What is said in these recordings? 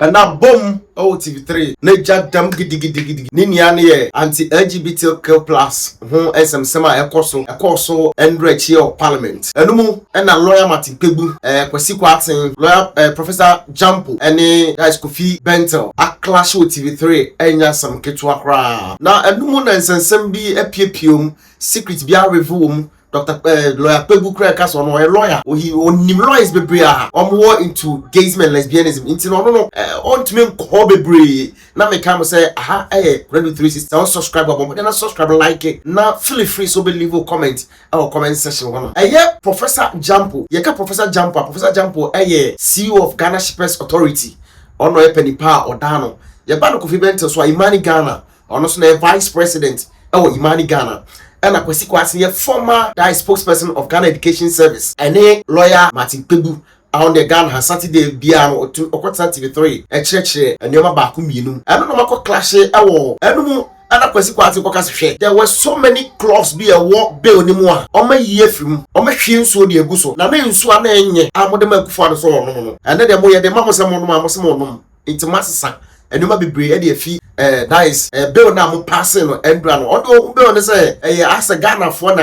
and now boom, TV3. Ne jadam gidi. Niniani anti-LGBTQ plus. Some sema ekoso enrechi of parliament. Enumu ena lawyer Martin Pebu. Kwasi Kwarteng, lawyer Professor Gyampo. Ene guys Kofi Bentel. A clash with TV3. Enya some ketwa kra. Na enumu na nsensembi epium secret bia review. Dr. Lawyer Pebu Krekas on a lawyer. He onim lawyers be bria. More into gaysmen and lesbianism. Into no. On to me Kobe Bree. Now me come say, aha, Ready 360. Don't subscribe, but then subscribe, like it. Now feel free so be leave a comment or comment section one. Professor Gyampo. Yeka Professor Gyampo. Professor Gyampo. CEO of Ghana Shippers Authority. Ono penny pa or dano. Yabano Kofi Bentel so Imani Ghana. Ono so vice president. Imani Ghana. And a Kwasi former spokesperson of Ghana Education Service. And a lawyer Martin Pebu on the Ghana Saturday Biano to Okota TV3 a church and Yoma Bakuminu. I don't know clash a war. I don't know. And a Kwasi there were so many clubs be a walk bill anymore. On my year film, on my film so dear Guso. Now name Swane, I'm the milk for the soul. And then the boy, the mamma, some into Massa. And you might be brave a fee. Nice. Bill now passing and brand. Although Bill say, ask a Ghana for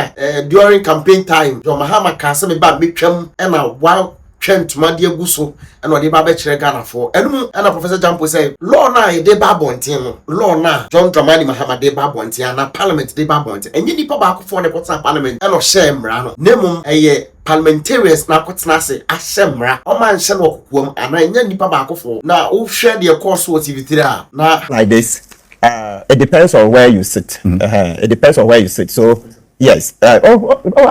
during campaign time. Your Mahama Castle about Mitchum and a wild trend to Mandia Guso and what the Babachere Ghana for. And a Professor Gyampo say, Law na de Babontian, Law na John Dramani Mahama de Babontian, and Parliament de Babont, and you need back for the Parliament and of shame, Rano. Nemum a parliamentarians na kwetena se ahyemra o man hye no kokom ana nya nipa ba akofo na o hwe de course wo TV3 na like this. It depends on where you sit. It depends on where you sit. So yes, as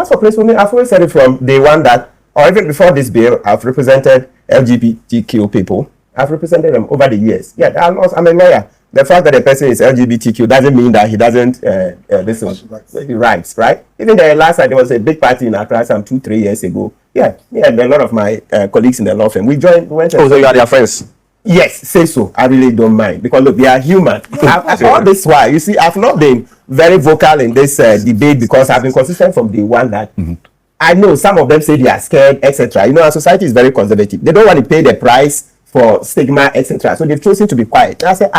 for place for me, I've always said it from day one that, or even before this bill, I've represented LGBTQ people. I've represented them over the years. Yeah, I'm a lawyer. The fact that a person is LGBTQ doesn't mean that he doesn't listen. He rights, right? Even the last time there was a big party in Accra some 2-3 years ago. Yeah, a lot of my colleagues in the law firm. We went. So you are their friends? Yes, say so. I really don't mind because look, we are human. All this while, you see, I've not been very vocal in this debate because I've been consistent from day one that I know some of them say they are scared, etc. You know, our society is very conservative. They don't want to pay the price for stigma, etc. So they've chosen to be quiet. And I say,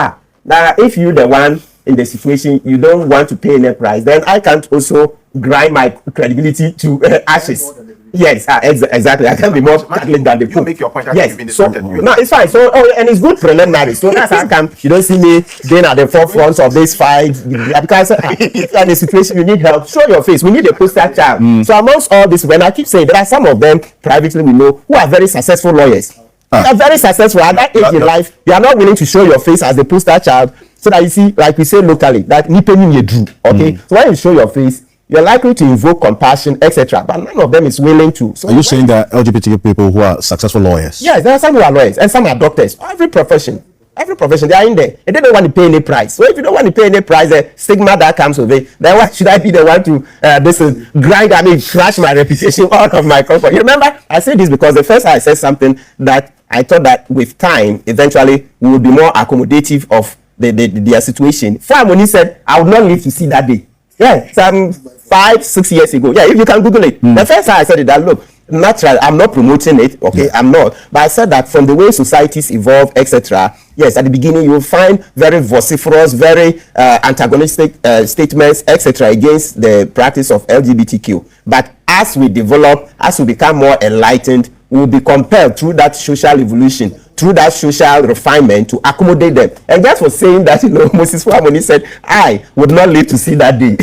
now, if you're the one in the situation, you don't want to pay any price, then I can't also grind my credibility to ashes. Yes, exactly. I can be more Catholic than the Pope. You make your point. Yes, so no, it's fine. So, and it's good preliminary. So that's how come you don't see me being at the forefront of this fight because if you're in a situation you need help, show your face. We need a poster child. So amongst all this, when I keep saying there are some of them privately we know who are very successful lawyers. They are very successful at that age in life. You are not willing to show your face as the poster child, so that you see, like we say locally, that nipping you do. Okay, so when you show your face, you're likely to invoke compassion, etc. But none of them is willing to. So are you saying that LGBT people who are successful lawyers? Yes, there are some who are lawyers and some are doctors. Every profession, they are in there. And they don't want to pay any price. So if you don't want to pay any price, the stigma that comes with it, then why should I be the one to crash my reputation out of my comfort? You remember, I said this because the first time I said something that I thought that with time, eventually, we would be more accommodative of their situation. Fam, when he said, I would not live to see that day. Yeah, some 5-6 years ago. Yeah, if you can Google it. The first time I said it, that look, natural, I'm not promoting it, okay, I'm not. But I said that from the way societies evolve, etc., yes, at the beginning you will find very vociferous, very antagonistic statements, etc., against the practice of LGBTQ. But as we develop, as we become more enlightened, we will be compelled through that social evolution, through that social refinement to accommodate them. And just for saying that, you know, Moses Wamoni said, I would not live to see that day.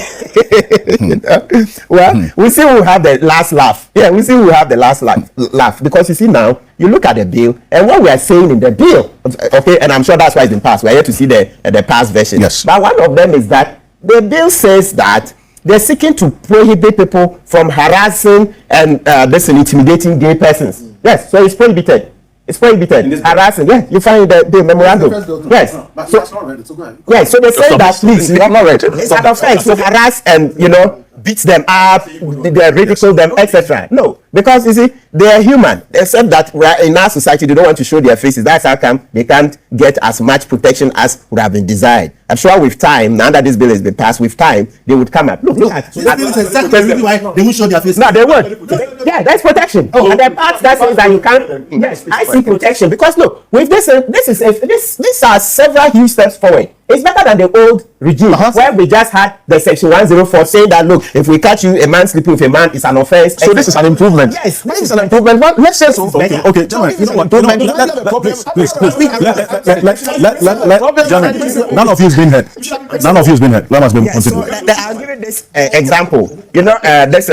Well, we see who have the last laugh. Yeah, we see who have the last laugh. Because you see now, you look at the bill, and what we are saying in the bill, okay, and I'm sure that's why it's been passed. We're here to see the past version. Yes. But one of them is that the bill says that they're seeking to prohibit people from harassing and intimidating gay persons. Yes, so it's prohibited. It's prohibited. Harassing. Yeah, you find the memorandum. Yes. But that's not read. So go ahead. Yes, so they say that please, you have not read. It's an offense to harass and beat them up, they ridicule them, etc. No, Because you see, they are human, except that in our society they don't want to show their faces. That's how come they can't get as much protection as would have been desired. I'm sure with time, now that this bill has been passed, with time they would come up. Look at That's exactly the reason why they won't show their faces. no, they won't. Yeah, that's protection. And the part that says that you can't. Yes, I see protection because look, with these are several huge steps forward. It's better than the old regime where we just had the section 104 saying that look, if we catch you a man sleeping with a man, it's an offense. So this is an improvement. Yes, this is an improvement. But let's say so. Okay, gentlemen, you know what? Please. Gentlemen, none of you has been heard. None of you has been heard. Let us be considered. I'll give you this example. You know, there's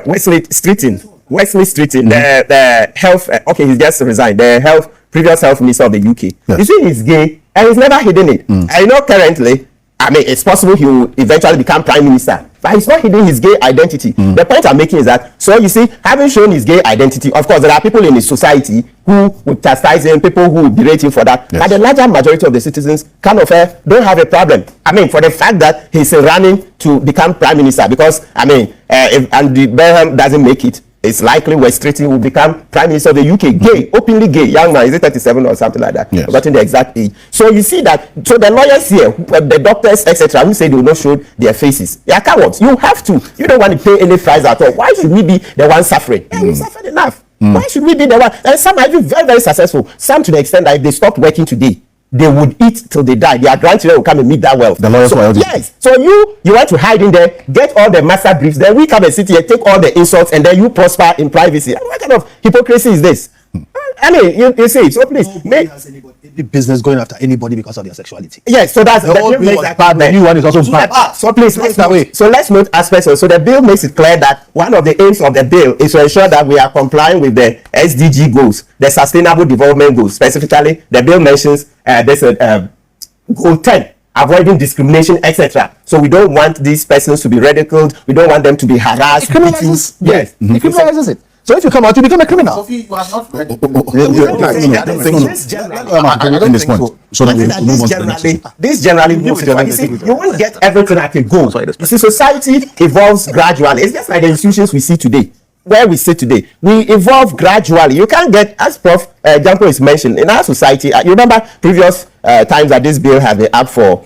Wesley Streeting, the health. Okay, he just resigned. The previous health minister of the UK. Yes. You see, he's gay and he's never hidden it. I know currently, I mean, it's possible he will eventually become prime minister, but he's not hiding his gay identity. The point I'm making is that, so you see, having shown his gay identity, of course, there are people in his society who would chastise him, people who would berate him for that. Yes. But the larger majority of the citizens kind of don't have a problem. I mean, for the fact that he's running to become prime minister, because, I mean, if Andy Benham doesn't make it, it's likely West Streeting will become prime minister of the UK. Gay, openly gay, young man, is it 37 or something like that? Yes. Forgotten the exact age. So you see that, so the lawyers here, the doctors, etc., who say they will not show their faces, they are cowards. You have to. You don't want to pay any price at all. Why should we be the one suffering? Yeah, we suffered enough. Why should we be the one? And some are even very, very successful. Some to the extent that if they stopped working today, they would eat till they die. Their grandchildren will come and meet that wealth. The lawyers were yes. So you want to hide in there, get all the master briefs, then we come and sit here, take all the insults, and then you prosper in privacy. What kind of hypocrisy is this? I mean, you see, so please Nobody has any business going after anybody because of their sexuality. Yes, so that's the whole bill was bad. The new one is also bad. So please, let's note aspects. So the bill makes it clear that one of the aims of the bill is to ensure that we are complying with the SDG goals, the Sustainable Development Goals. Specifically, the bill mentions there's a goal 10. Avoiding discrimination, etc. So we don't want these persons to be ridiculed. We don't want them to be harassed. It criminalizes. Yes, it criminalizes it. So if you come out, you become a criminal. Sophie, you are not ready. I don't think so. This generally moves. You see, you won't get everything at a go. You see, society evolves gradually. It's just like the institutions we see today. Where we sit today, we evolve gradually. You can't get, as Prof. Gyampo is mentioned, in our society, you remember previous times that this bill has been up for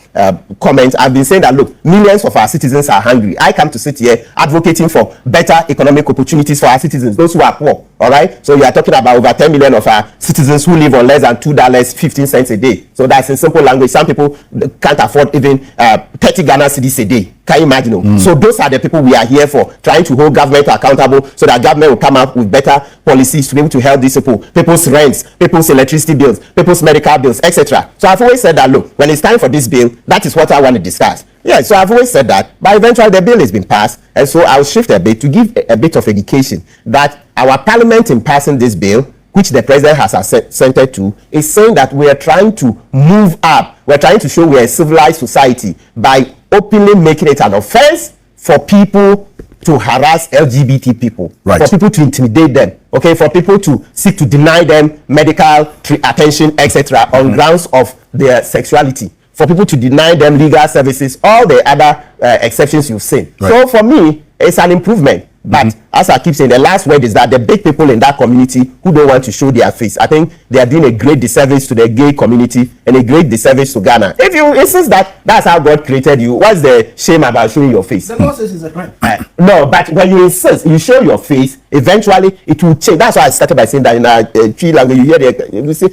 comment. I've been saying that, look, millions of our citizens are hungry. I come to sit here advocating for better economic opportunities for our citizens, those who are poor. All right. So you are talking about over 10 million of our citizens who live on less than $2.15 a day. So that's in simple language. Some people can't afford even 30 Ghana cedis a day. Can you imagine? So those are the people we are here for, trying to hold government accountable so that government will come up with better policies to be able to help these people, people's rents, people's electricity bills, people's medical bills, etc. So I've always said that, look, when it's time for this bill, that is what I want to discuss. Yeah, so I've always said that, but eventually the bill has been passed, and so I'll shift a bit to give a bit of education that our parliament in passing this bill, which the president has assented to, is saying that we are trying to move up. We're trying to show we're a civilized society by openly making it an offense for people to harass LGBT people, right, for people to intimidate them, okay, for people to seek to deny them medical attention, etc., on grounds of their sexuality, for people to deny them legal services, all the other exceptions you've seen. Right. So for me, it's an improvement. But as I keep saying, the last word is that the big people in that community who don't want to show their face, I think they are doing a great disservice to the gay community and a great disservice to Ghana. If you insist that that's how God created you, what's the shame about showing your face? The law says it's a crime. No, but when you insist, you show your face, eventually it will change. That's why I started by saying that in our tree language, you hear you say,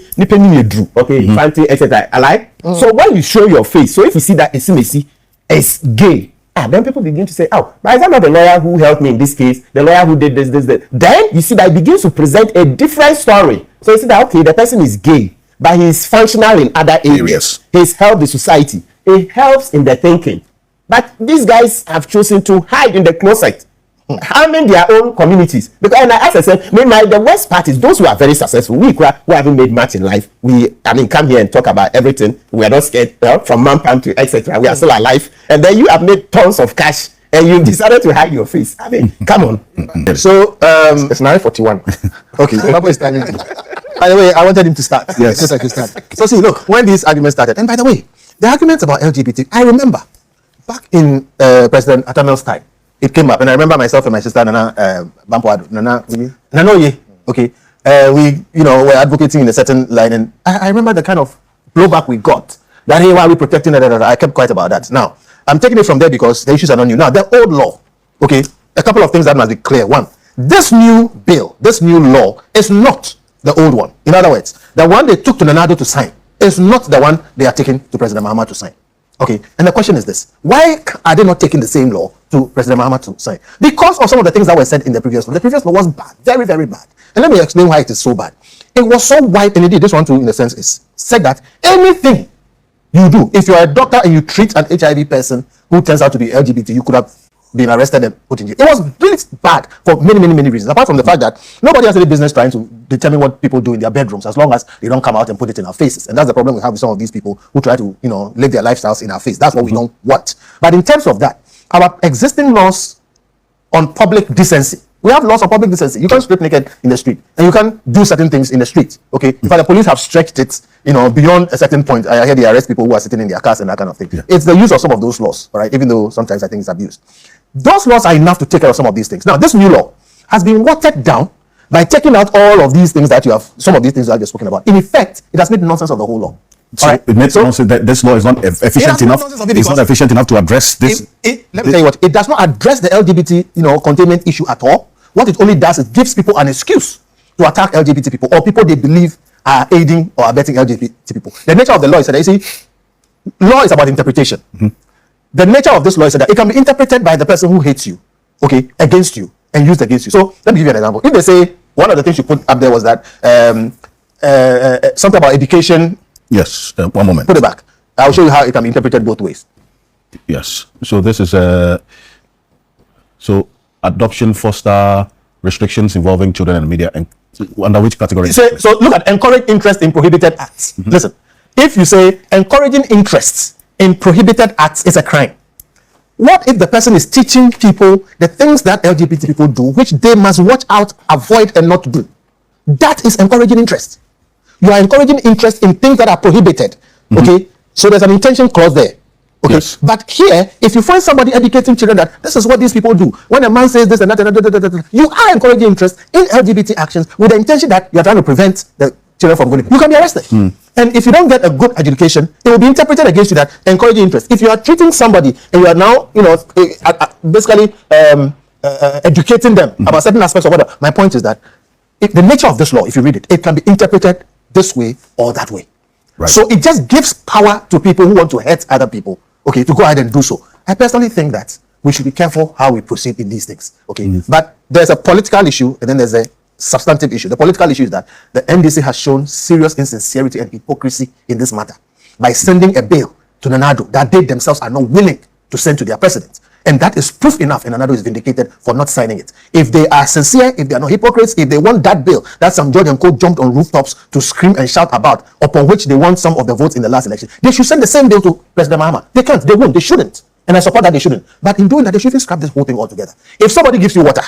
okay, fancy, etc. So when you show your face, so if you see that it's gay, then people begin to say, oh, but is that not the lawyer who helped me in this case? The lawyer who did this. Then you see that it begins to present a different story. So you see that, okay, the person is gay, but he's functional in other areas. He's helped the society. He helps in the thinking. But these guys have chosen to hide in the closet, harming their own communities. Because, and as I said, meanwhile, the worst part is those who are very successful. We who haven't made much in life, come here and talk about everything. We are not scared from Mampam to etc. We are still alive. And then you have made tons of cash and you decided to hide your face. I mean, come on. So, it's 9:41. Okay, Papa is standing. By the way, I wanted him to start. Yes. Just like to start. So see, look, when these arguments started, and by the way, the arguments about LGBT, I remember back in President Atamel's time, it came up, and I remember myself and my sister Nana Nana, okay, we were advocating in a certain line, and I remember the kind of blowback we got. That hey, why are we protecting that? I kept quiet about that. Now I'm taking it from there because the issues are not new. Now the old law, okay, a couple of things that must be clear. One, this new bill, this new law is not the old one. In other words, the one they took to Nanado to sign is not the one they are taking to President Mahama to sign. Okay, and the question is this: why are they not taking the same law to President Mahama to sign? Because of some of the things that were said in the previous law. The previous law was bad, very, very bad. And let me explain why it is so bad. It was so wide, and indeed, this one too, in a sense, is said that anything you do, if you are a doctor and you treat an HIV person who turns out to be LGBT, you could have been arrested and put in jail. It was really bad for many, many, many reasons. Apart from the fact that nobody has any business trying to determine what people do in their bedrooms, as long as they don't come out and put it in our faces. And that's the problem we have with some of these people who try to, live their lifestyles in our face. That's what we don't want. But in terms of that, our existing laws on public decency, we have laws on public decency. You can't strip naked in the street, and you can't do certain things in the street. Okay, in fact, the police have stretched it, beyond a certain point. I hear they arrest people who are sitting in their cars and that kind of thing. Yeah. It's the use of some of those laws, all right? Even though sometimes I think it's abused. Those laws are enough to take care of some of these things. Now, this new law has been watered down by taking out all of these things that you have, some of these things that I've just spoken about. In effect, it has made nonsense of the whole law. So right? It makes nonsense that this law is not efficient enough. It's not efficient enough to address this. Let me tell you what, it does not address the LGBT, containment issue at all. What it only does is gives people an excuse to attack LGBT people or people they believe are aiding or abetting LGBT people. The nature of the law is that, you see, law is about interpretation. Mm-hmm. The nature of this law is that it can be interpreted by the person who hates you, okay, against you, and used against you. So let me give you an example. If they say one of the things you put up there was that something about education. Yes, 1 moment. Put it back. I'll show you how it can be interpreted both ways. Yes. So this is adoption, foster, restrictions involving children and media, and under which category? So look at encourage interest in prohibited acts. Mm-hmm. Listen, if you say encouraging interests in prohibited acts is a crime, what if the person is teaching people the things that LGBT people do, which they must watch out, avoid, and not do? That is encouraging interest. You are encouraging interest in things that are prohibited. Mm-hmm. Okay, so there's an intention clause there. Okay, yes. But here, if you find somebody educating children that this is what these people do, when a man says this and that, you are encouraging interest in LGBT actions with the intention that you are trying to prevent the children from going. You can be arrested. Mm. And if you don't get a good education, it will be interpreted against you that encouraging interest. If you are treating somebody and you are now, basically educating them about certain aspects of what. My point is that if the nature of this law, if you read it, it can be interpreted this way or that way. Right. So it just gives power to people who want to hurt other people. Okay, to go ahead and do so. I personally think that we should be careful how we proceed in these things. Okay, but there's a political issue and then there's a substantive issue. The political issue is that the NDC has shown serious insincerity and hypocrisy in this matter by sending a bill to Nanado that they themselves are not willing to send to their president. And that is proof enough, and Nanado is vindicated for not signing it. If they are sincere, if they are not hypocrites, if they want that bill that some George and Co jumped on rooftops to scream and shout about, upon which they won some of the votes in the last election, they should send the same bill to President Mahama. They can't, they won't, they shouldn't. And I support that they shouldn't. But in doing that, they should even scrap this whole thing altogether. If somebody gives you water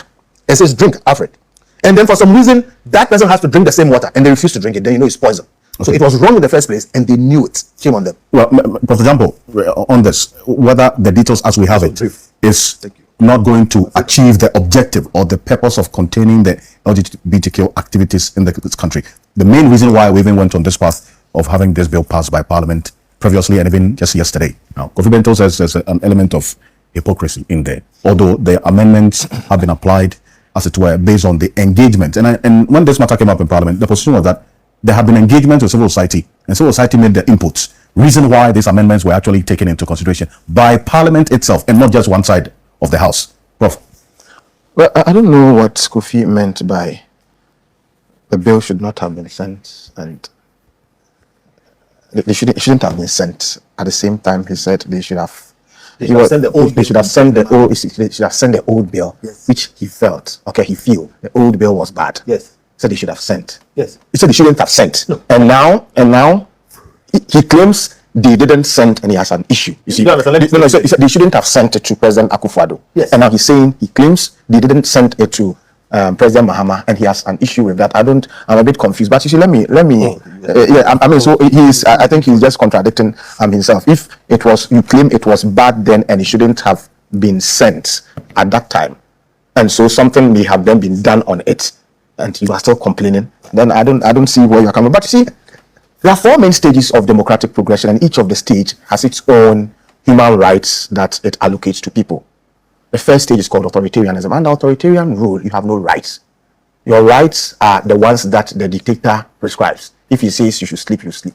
and says, drink, Alfred, and then for some reason, that person has to drink the same water and they refuse to drink it, then you know it's poison. Okay. So it was wrong in the first place, and they knew it. Shame on them. Well, Prof. Gyampo, on this, whether the details as we have it is not going to achieve the objective or the purpose of containing the LGBTQ activities in this country. The main reason why we even went on this path of having this bill passed by Parliament previously and even just yesterday. Now, Kofi Bento says there's an element of hypocrisy in there, although the amendments have been applied, as it were, based on the engagement. And when this matter came up in Parliament, the position was that there have been engagement with civil society, and civil society made the inputs. Reason why these amendments were actually taken into consideration by Parliament itself, and not just one side of the House. Prof. Well, I don't know what Kofi meant by the bill should not have been sent, and it shouldn't have been sent. At the same time, he said they should have. They should have sent the old bill, yes, which he felt. Okay, he feel the old bill was bad. Yes. Said they should have sent. Yes. He said they shouldn't have sent. No. And now he claims they didn't send and he has an issue. You see? He said they shouldn't have sent it to President Akufo-Addo. Yes. And now he's saying he claims they didn't send it to President Mahama, and he has an issue with that. I'm a bit confused. But you see, let me. So I think he's just contradicting himself. If it was, you claim it was bad then, and he shouldn't have been sent at that time, and so something may have then been done on it, and you are still complaining, then I don't see where you're coming. But you see, there are 4 main stages of democratic progression, and each of the stage has its own human rights that it allocates to people. The first stage is called authoritarianism. Under authoritarian rule, you have no rights. Your rights are the ones that the dictator prescribes. If he says you should sleep, you sleep.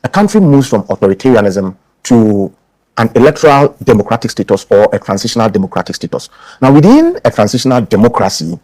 A country moves from authoritarianism to an electoral democratic status or a transitional democratic status. Now, within a transitional democracy,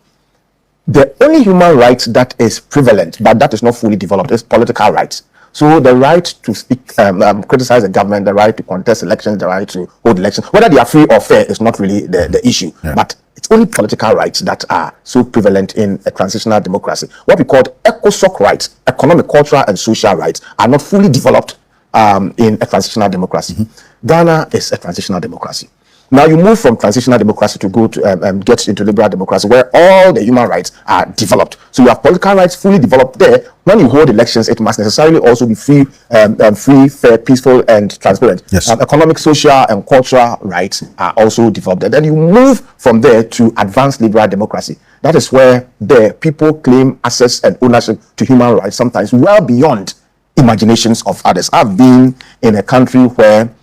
the only human right that is prevalent, but that is not fully developed, is political rights. So the right to speak, criticize the government, the right to contest elections, the right to hold elections, whether they are free or fair is not really the issue. Yeah. But it's only political rights that are so prevalent in a transitional democracy. What we call ECOSOC rights, economic, cultural, and social rights, are not fully developed in a transitional democracy. Mm-hmm. Ghana is a transitional democracy. Now you move from transitional democracy to go to get into liberal democracy, where all the human rights are developed. So you have political rights fully developed there. When you hold elections, it must necessarily also be free, fair, peaceful, and transparent. Yes. Economic, social, and cultural rights are also developed. And then you move from there to advanced liberal democracy. That is where the people claim access and ownership to human rights, sometimes well beyond imaginations of others. I've been in a country where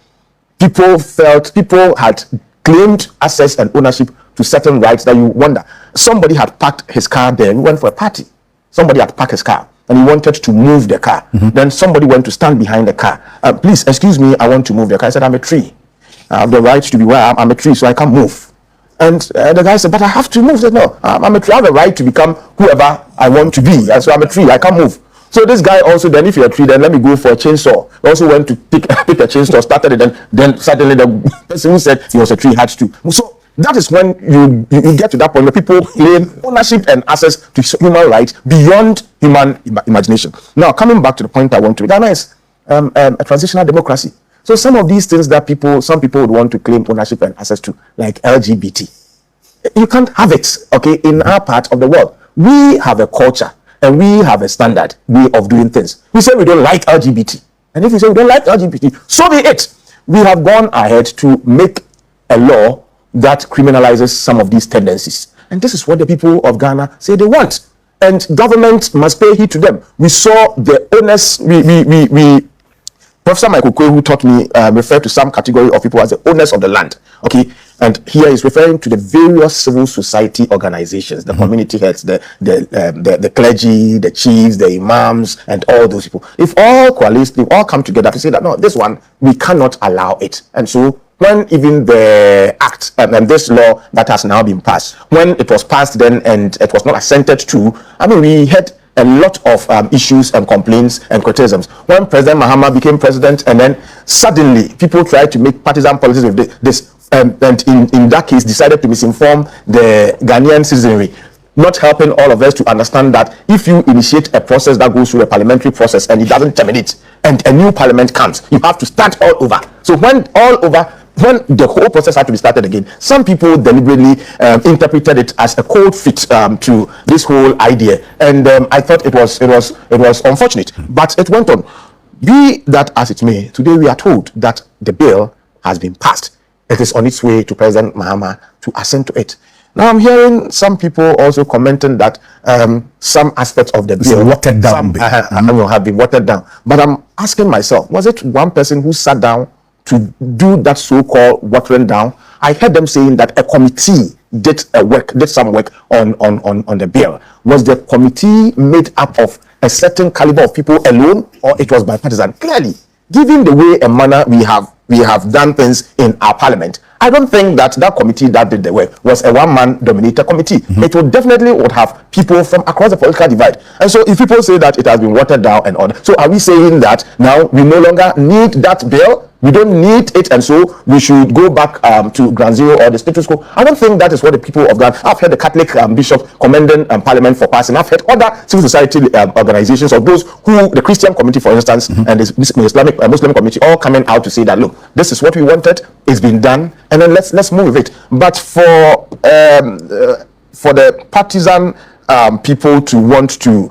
people had claimed access and ownership to certain rights that you wonder. Somebody had parked his car there. We went for a party. Somebody had parked his car and he wanted to move the car. Mm-hmm. Then somebody went to stand behind the car. Please, excuse me, I want to move the car. I said, I'm a tree. I have the right to be where I'm a tree, so I can't move. And the guy said, but I have to move. I said, no, I'm a tree. I have the right to become whoever I want to be. And so I'm a tree. I can't move. So this guy also, then if you're a tree, then let me go for a chainsaw. He also went to pick a chainsaw, started it, then suddenly the person who said he was a tree had to. So that is when you get to that point where people claim ownership and access to human rights beyond human imagination. Now, coming back to the point I want to, Ghana is a transitional democracy. So some of these things that some people would want to claim ownership and access to, like LGBT, you can't have it, okay, in our part of the world. We have a culture. And we have a standard way of doing things. We say we don't like LGBT. And if we say we don't like LGBT, so be it. We have gone ahead to make a law that criminalizes some of these tendencies. And this is what the people of Ghana say they want. And government must pay heed to them. We saw the owners, Professor Michael Kwe, who taught me, referred to some category of people as the owners of the land. Okay, and here he's referring to the various civil society organizations, the community heads, the clergy, the chiefs, the imams, and all those people. If all coalesce, they all come together to say that no, this one we cannot allow it. And so when even the act and this law that has now been passed, when it was passed then and it was not assented to, I mean, we had a lot of issues and complaints and criticisms. When President Mahama became president, and then suddenly people tried to make partisan politics with this, and in that case decided to misinform the Ghanaian citizenry, not helping all of us to understand that if you initiate a process that goes through a parliamentary process and it doesn't terminate, and a new parliament comes, you have to start all over. So when the whole process had to be started again, some people deliberately interpreted it as a cold feet to this whole idea, and I thought it was unfortunate, but it went on. Be that as it may, today we are told that the bill has been passed. It is on its way to President Mahama to assent to it. Now I'm hearing some people also commenting that some aspects of the bill watered down have been watered down. But I'm asking myself, was it one person who sat down to do that so-called watering down? I heard them saying that a committee did some work on the bill. Was the committee made up of a certain caliber of people alone, or it was bipartisan? Clearly, given the way and manner we have done things in our parliament, I don't think that committee that did the work was a one-man dominated committee. Mm-hmm. It would definitely have people from across the political divide. And so if people say that it has been watered down and all, so are we saying that now we no longer need that bill? We don't need it, and so we should go back to ground zero or the status quo? I don't think that is what the people of Ghana. I've heard the Catholic bishop commending Parliament for passing. I've heard other civil society organizations, or those who, the Christian community, for instance, mm-hmm. and the Islamic Muslim community, all coming out to say that, look, this is what we wanted. It's been done, and then let's move with it. But for the partisan people to want to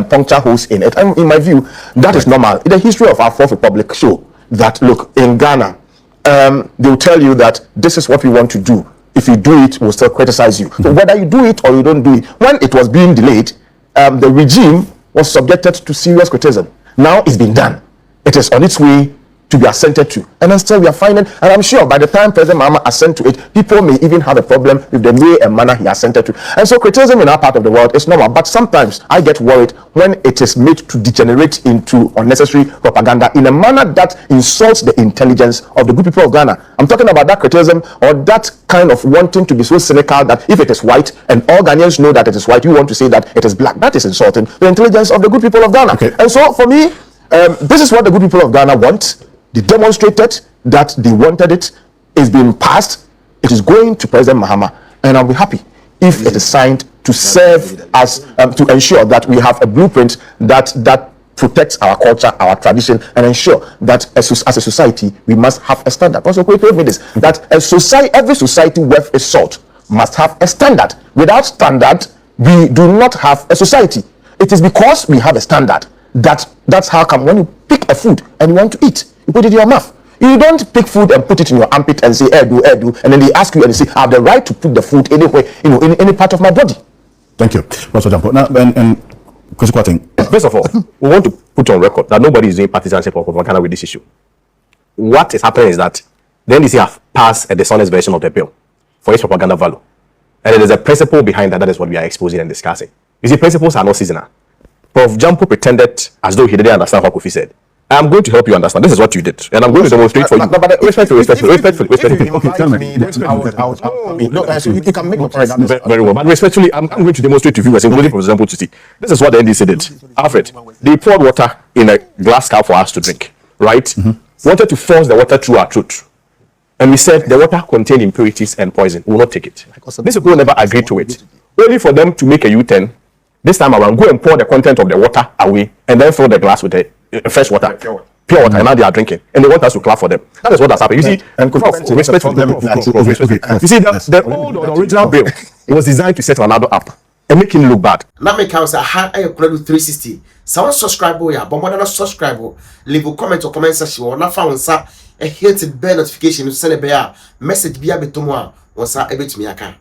puncture holes in it, and in my view, that is normal. The history of our Fourth Republic show that, look, in Ghana, they will tell you that this is what we want to do. If you do it, we'll still criticize you. So whether you do it or you don't do it, when it was being delayed, the regime was subjected to serious criticism. Now it's been done. It is on its way to be assented to, and then still we are finding, and I'm sure by the time President Mahama assent to it, people may even have a problem with the way and manner he assented to. And so criticism in our part of the world is normal, but sometimes I get worried when it is made to degenerate into unnecessary propaganda in a manner that insults the intelligence of the good people of Ghana. I'm talking about that criticism or that kind of wanting to be so cynical that if it is white and all Ghanaians know that it is white, you want to say that it is black. That is insulting the intelligence of the good people of Ghana. Okay. And so for me, this is what the good people of Ghana want. They demonstrated that they wanted it. It's been passed. It is going to President Mahama, and I'll be happy if it is signed to serve as to ensure that we have a blueprint that protects our culture, our tradition, and ensure that as a society we must have a standard. Also, Kwe told me this, that every society worth its salt must have a standard. Without standard, we do not have a society. It is because we have a standard that's how come when you pick a food and you want to eat, you put it in your mouth. You don't pick food and put it in your armpit and say, Edu, and then they ask you and they say, I have the right to put the food anywhere, in any part of my body. Thank you, Professor Gyampo. Now, and Kwasi Kwarteng. First of all, we want to put on record that nobody is doing partisanship or propaganda with this issue. What is happening is that the NDC have passed a dishonest version of the bill for its propaganda value. And there is a principle behind that. That is what we are exposing and discussing. You see, principles are not seasonal. Prof. Gyampo pretended as though he didn't understand what Kofi said. I'm going to help you understand. This is what you did, and I'm going to demonstrate for you. Respectfully. Okay, tell me. You can make a Very well, but respectfully, I'm going to demonstrate to viewers, including for example to see. This is what the NDC did. Alfred, they poured water in a glass cup for us to drink, right? Wanted to force the water through our throat. And we said the water contained impurities and poison. We will not take it. These people never agreed to it. Only for them to make a U-turn. This time around, go and pour the content of the water away and then fill the glass with the fresh water, pure water, and now they are drinking. And they want us to clap for them. That is what has happened. You see, and respectfully, you see, the original bill, it was designed to set Ronaldo up and make him look bad. Now make house a high 360. Someone subscribe ya, but more than subscribe, leave a comment or comment section or not found a hit bell notification to send a bear message via betomwa once I bet me a car.